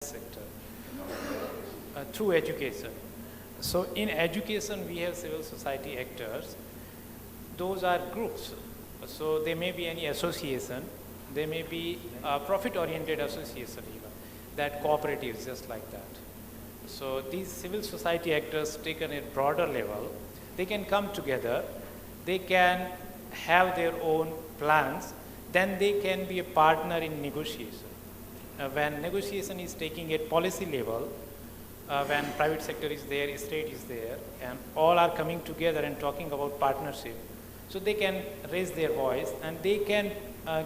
sector through education. So in education, we have civil society actors. Those are groups. So they may be any association. They may be a profit-oriented association even, that cooperatives, just like that. So these civil society actors taken at broader level, they can come together, they can have their own plans, then they can be a partner in negotiation. When negotiation is taking at policy level, when private sector is there, state is there, and all are coming together and talking about partnership, so they can raise their voice and they can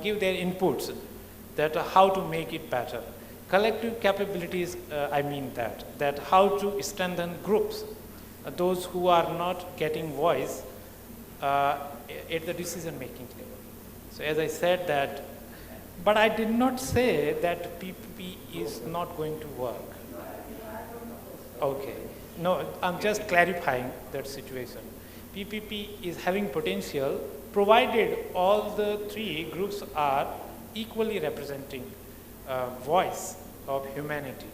give their inputs that how to make it better. Collective capabilities, I mean that how to strengthen groups, those who are not getting voice at the decision-making level. So as I said that, but I did not say that PPP is not going to work. Okay, no, I'm just clarifying that situation. PPP is having potential provided all the three groups are equally representing voice of humanity.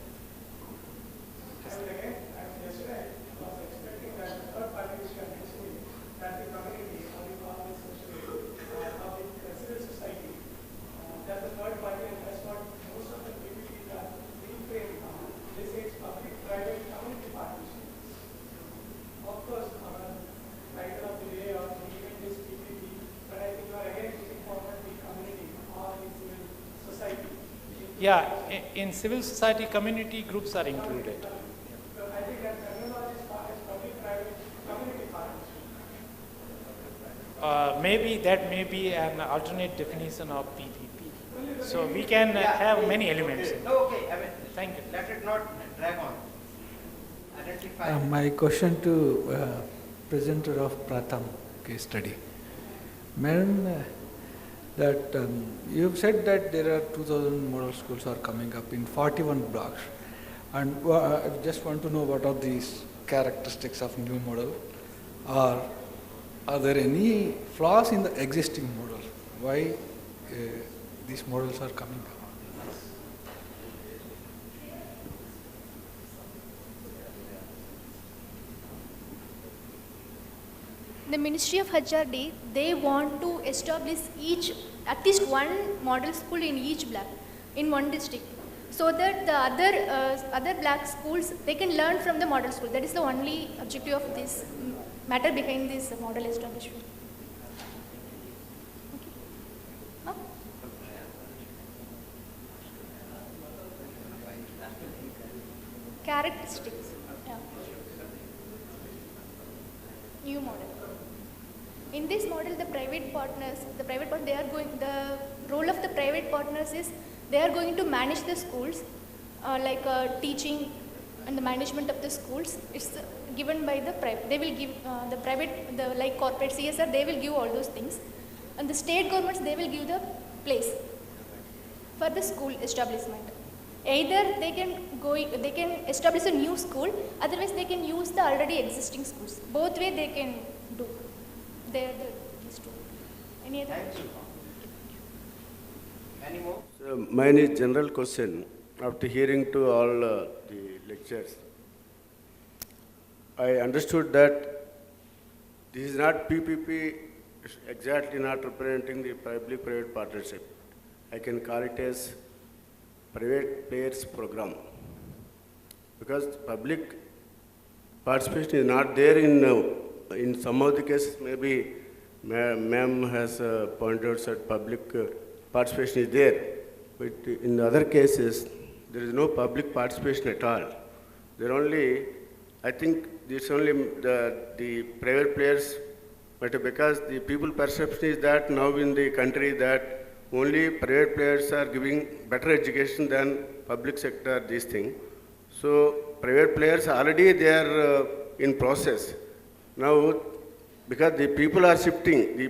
Yeah, in civil society, community groups are included. I think that terminology is public-private community partnership. Maybe that may be an alternate definition of PPP. So we can have many elements. Okay, I mean, thank you. Let it not drag on. Identify. My question to presenter of Pratham case study. Madam, that you've said that there are 2,000 model schools are coming up in 41 blocks, and I just want to know what are these characteristics of new model, or are there any flaws in the existing model? Why these models are coming up? The Ministry of HRD, they want to establish at least one model school in each block, in one district, so that the other black schools, they can learn from the model school. That is the only objective of this matter behind this model establishment. Okay. Huh? Characteristics. Yeah. New model. In this model, the role of the private partners is they are going to manage the schools, like teaching and the management of the schools. It's given by the private. They will give like corporate CSR, they will give all those things. And the state governments, they will give the place for the school establishment. Either they can establish a new school, otherwise they can use the already existing schools. Both way they can do. These two. Any other? Thank you. Any more? So mine is general question. After hearing to all the lectures, I understood that this is not PPP, exactly not representing the public-private partnership. I can call it as private players program, because public participation is not there in some of the cases. Maybe ma'am has pointed out that public participation is there, but in the other cases there is no public participation at all. There only, I think this only the private players, but because the people perception is that now in the country that only private players are giving better education than public sector, this thing. So private players already they are in process. Now, because the people are shifting, the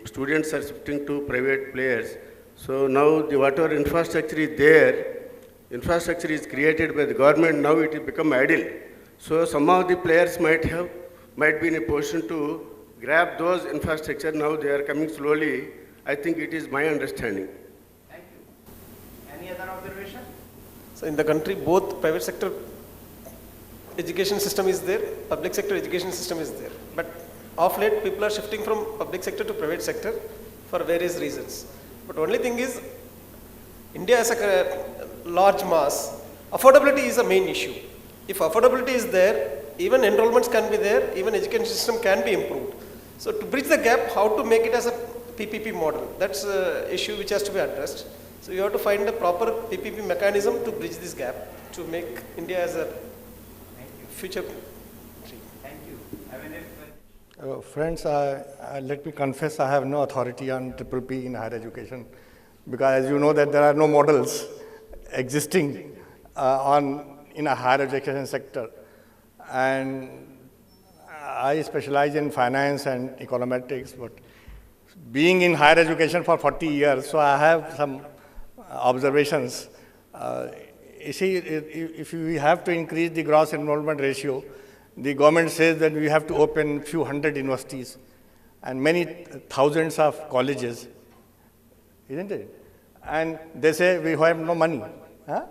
students are shifting to private players. So now whatever infrastructure is there, infrastructure is created by the government, now it has become idle. So some of the players might be in a position to grab those infrastructure. Now they are coming slowly. I think it is my understanding. Thank you. Any other observation? So in the country, both private sector education system is there, public sector education system is there. But of late, people are shifting from public sector to private sector for various reasons. But only thing is, India as a large mass, affordability is a main issue. If affordability is there, even enrollments can be there, even education system can be improved. So to bridge the gap, how to make it as a PPP model, that's an issue which has to be addressed. So you have to find a proper PPP mechanism to bridge this gap, to make India as a future. Thank you. Have a next question. Friends, let me confess I have no authority on triple P in higher education, because as you know that there are no models existing in a higher education sector. And I specialize in finance and econometrics, but being in higher education for 40 years, so I have some observations. You see, if we have to increase the gross enrollment ratio, the government says that we have to open few hundred universities and many thousands of colleges, isn't it? And they say we have no money. Huh?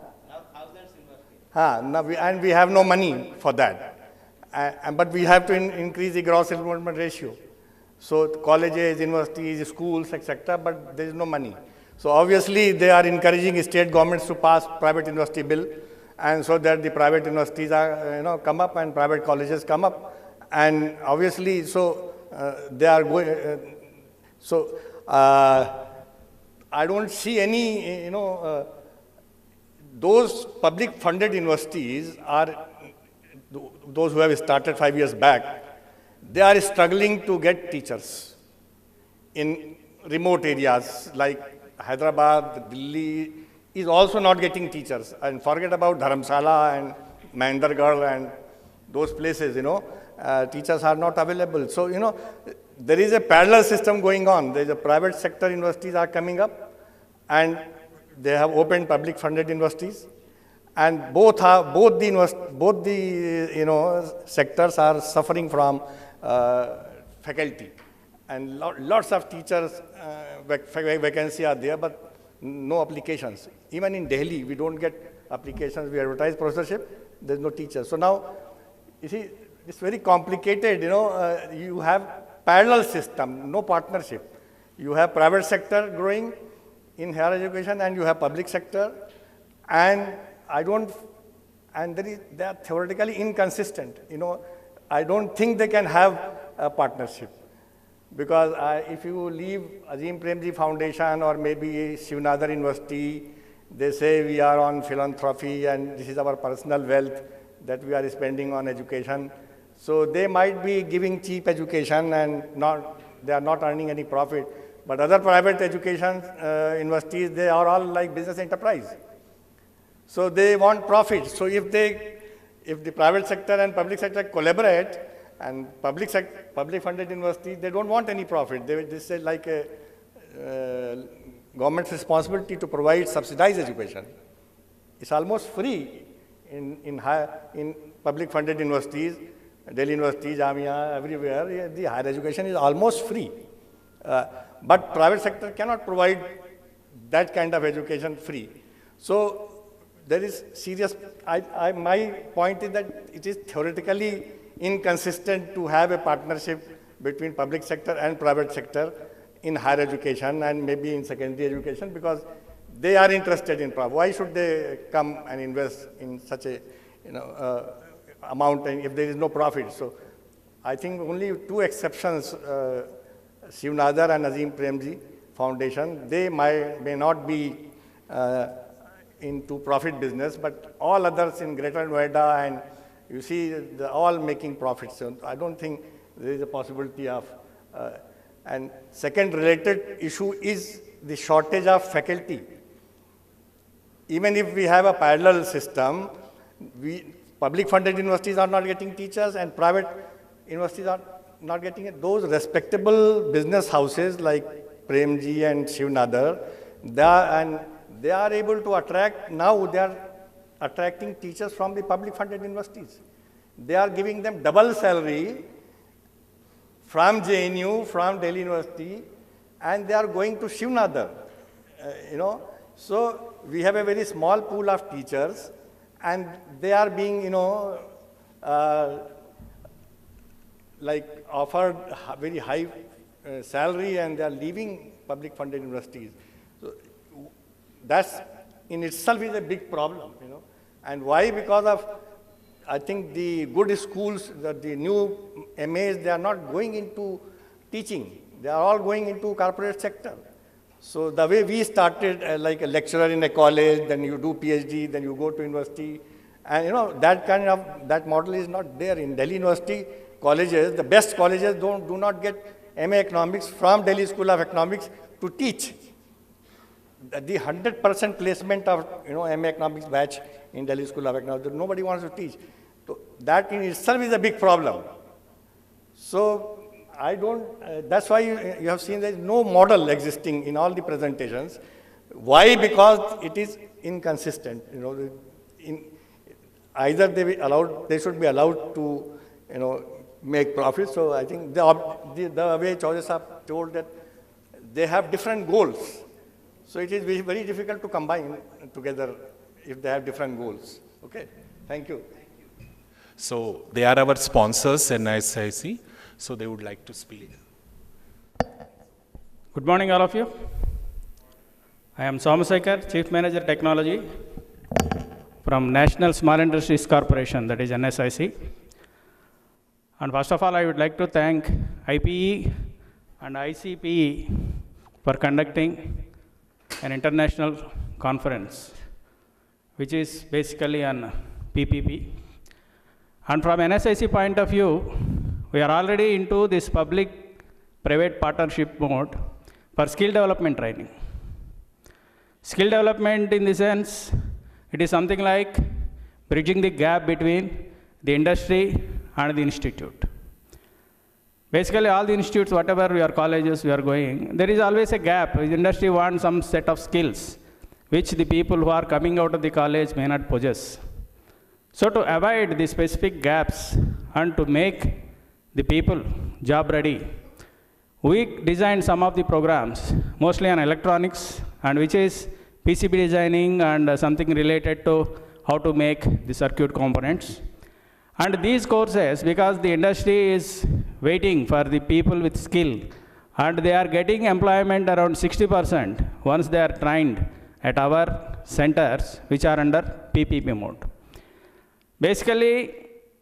And we have no money for that. But we have to increase the gross enrollment ratio. So colleges, universities, schools, etc., but there is no money. So obviously they are encouraging state governments to pass private university bill, and so that the private universities are, come up and private colleges come up. And obviously, so they are going, I don't see any, those public funded universities are, those who have started 5 years back, they are struggling to get teachers in remote areas like Hyderabad, Delhi is also not getting teachers. And forget about Dharamsala and Mahendragarh and those places, teachers are not available. So, there is a parallel system going on. There is a private sector universities are coming up, and they have opened public funded universities. And both the sectors are suffering from faculty, and lots of teachers vacancy are there, but no applications. Even in Delhi, we don't get applications. We advertise professorship, there's no teachers. So now, you see, it's very complicated. You have parallel system, no partnership. You have private sector growing in higher education, and you have public sector, and they are theoretically inconsistent. I don't think they can have a partnership, because if you leave Azim Premji Foundation or maybe Shivnadar University, they say we are on philanthropy and this is our personal wealth that we are spending on education. So they might be giving cheap education and they are not earning any profit. But other private education universities, they are all like business enterprise. So they want profit. So if the private sector and public sector collaborate, and public funded universities, they don't want any profit. They say like a government's responsibility to provide subsidized education. It's almost free in public funded universities, Delhi University, Jamia, everywhere. The higher education is almost free. But private sector cannot provide that kind of education free. So there is serious, my point is that it is theoretically inconsistent to have a partnership between public sector and private sector in higher education and maybe in secondary education, because they are interested in profit. Why should they come and invest in such a amount if there is no profit? So I think only two exceptions, Shivnadar and Azim Premji Foundation, they may not be into profit business, but all others in Greater Noida, and you see they're all making profits. So I don't think there is a possibility of, and second related issue is the shortage of faculty. Even if we have a parallel system, public funded universities are not getting teachers and private universities are not getting it. Those respectable business houses like Premji and Shivnadar, they are able to attract, now they are attracting teachers from the public funded universities. They are giving them double salary from JNU, from Delhi University, and they are going to Shivnadar, So we have a very small pool of teachers, and they are being, like offered very high salary, and they are leaving public funded universities. So that's in itself is a big problem, And why? Because of, I think, the good schools, the new MAs, they are not going into teaching. They are all going into corporate sector. So the way we started, like a lecturer in a college, then you do PhD, then you go to university, and that model is not there in Delhi University colleges. The best colleges do not get MA Economics from Delhi School of Economics to teach. The 100% placement of MA Economics batch in Delhi School of Economics, nobody wants to teach. So that in itself is a big problem. So I don't, that's why you have seen there is no model existing in all the presentations. Why? Because it is inconsistent. Either they should be allowed to, make profits. So I think the way Chaudhary Sahab told that they have different goals. So it is very difficult to combine together if they have different goals. Okay, thank you. So they are our sponsors, NSIC, so they would like to speak. Good morning, all of you. I am Somasekar, Chief Manager Technology from National Small Industries Corporation, that is NSIC. And first of all, I would like to thank IPE and ICPE for conducting an international conference, which is basically on PPP. And from NSIC point of view, we are already into this public-private partnership mode for skill development training. Skill development in the sense, it is something like bridging the gap between the industry and the institute. Basically, all the institutes, whatever your colleges we are going, there is always a gap. The industry wants some set of skills which the people who are coming out of the college may not possess. So to avoid the specific gaps and to make the people job ready, we designed some of the programs, mostly on electronics, and which is PCB designing and something related to how to make the circuit components. And these courses, because the industry is waiting for the people with skill, and they are getting employment around 60% once they are trained at our centers, which are under PPP mode. Basically,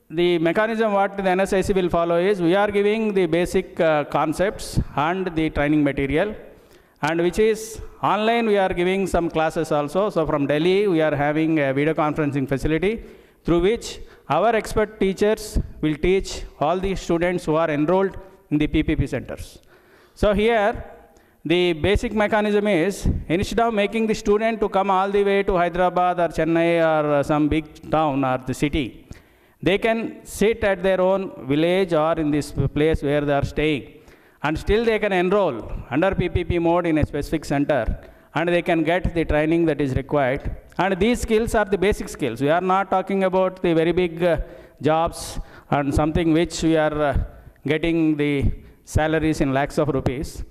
the mechanism what the NSIC will follow is, we are giving the basic concepts and the training material, and which is online, we are giving some classes also. So from Delhi, we are having a video conferencing facility through which our expert teachers will teach all the students who are enrolled in the PPP centers. So here, the basic mechanism is, instead of making the student to come all the way to Hyderabad or Chennai or some big town or the city, they can sit at their own village or in this place where they are staying, and still they can enroll under PPP mode in a specific center, and they can get the training that is required. And these skills are the basic skills. We are not talking about the very big jobs and something which we are getting the salaries in lakhs of rupees.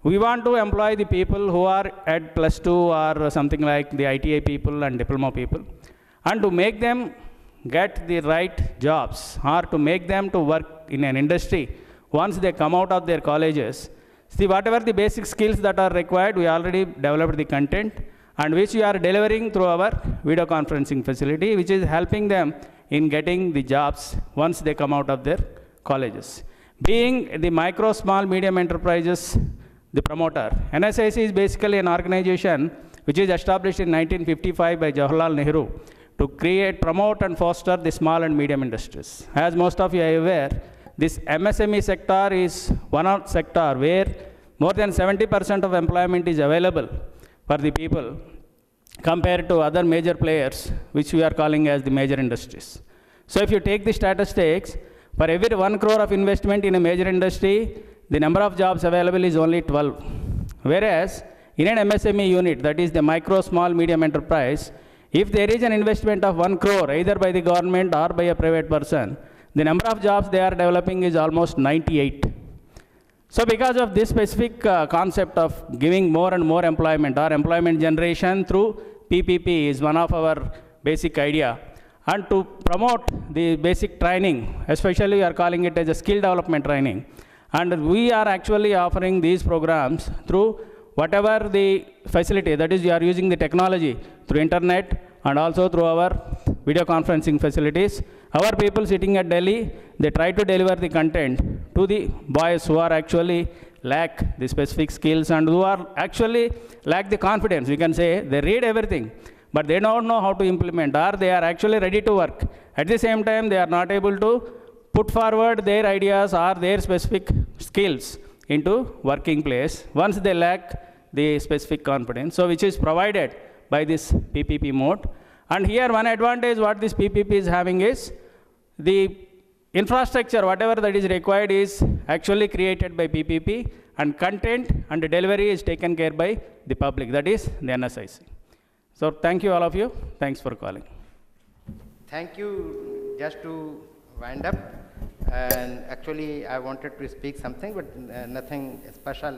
We want to employ the people who are at +2 or something like the ITI people and diploma people, and to make them get the right jobs, or to make them to work in an industry once they come out of their colleges. See, whatever the basic skills that are required, we already developed the content, and which we are delivering through our video conferencing facility, which is helping them in getting the jobs once they come out of their colleges. Being the micro, small, medium enterprises, the promoter, NSIC is basically an organization which is established in 1955 by Jawaharlal Nehru to create, promote and foster the small and medium industries. As most of you are aware, this MSME sector is one sector where more than 70% of employment is available for the people compared to other major players, which we are calling as the major industries. So if you take the statistics, for every 1 crore of investment in a major industry, the number of jobs available is only 12. Whereas in an MSME unit, that is the micro, small, medium enterprise, if there is an investment of 1 crore, either by the government or by a private person, the number of jobs they are developing is almost 98. So because of this specific concept of giving more and more employment or employment generation through PPP is one of our basic idea. And to promote the basic training, especially we are calling it as a skill development training. And we are actually offering these programs through whatever the facility, that is, you are using the technology through internet and also through our video conferencing facilities. Our people sitting at Delhi, they try to deliver the content to the boys who are actually lack the specific skills and who are actually lack the confidence. We can say they read everything, but they don't know how to implement, or they are actually ready to work. At the same time, they are not able to put forward their ideas or their specific skills into working place once they lack the specific confidence. So which is provided by this PPP mode. And here one advantage what this PPP is having is the infrastructure, whatever that is required is actually created by PPP, and content and delivery is taken care by the public, that is the NSIC. So thank you all of you. Thanks for calling. Thank you. Just to wind up, and actually I wanted to speak something, but nothing special,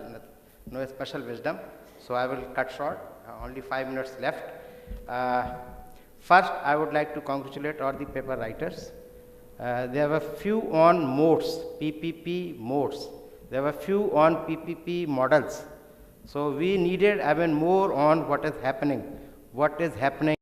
no special wisdom. So I will cut short, only 5 minutes left. First, I would like to congratulate all the paper writers. There were few on modes, PPP modes. There were few on PPP models. So we needed even more on what is happening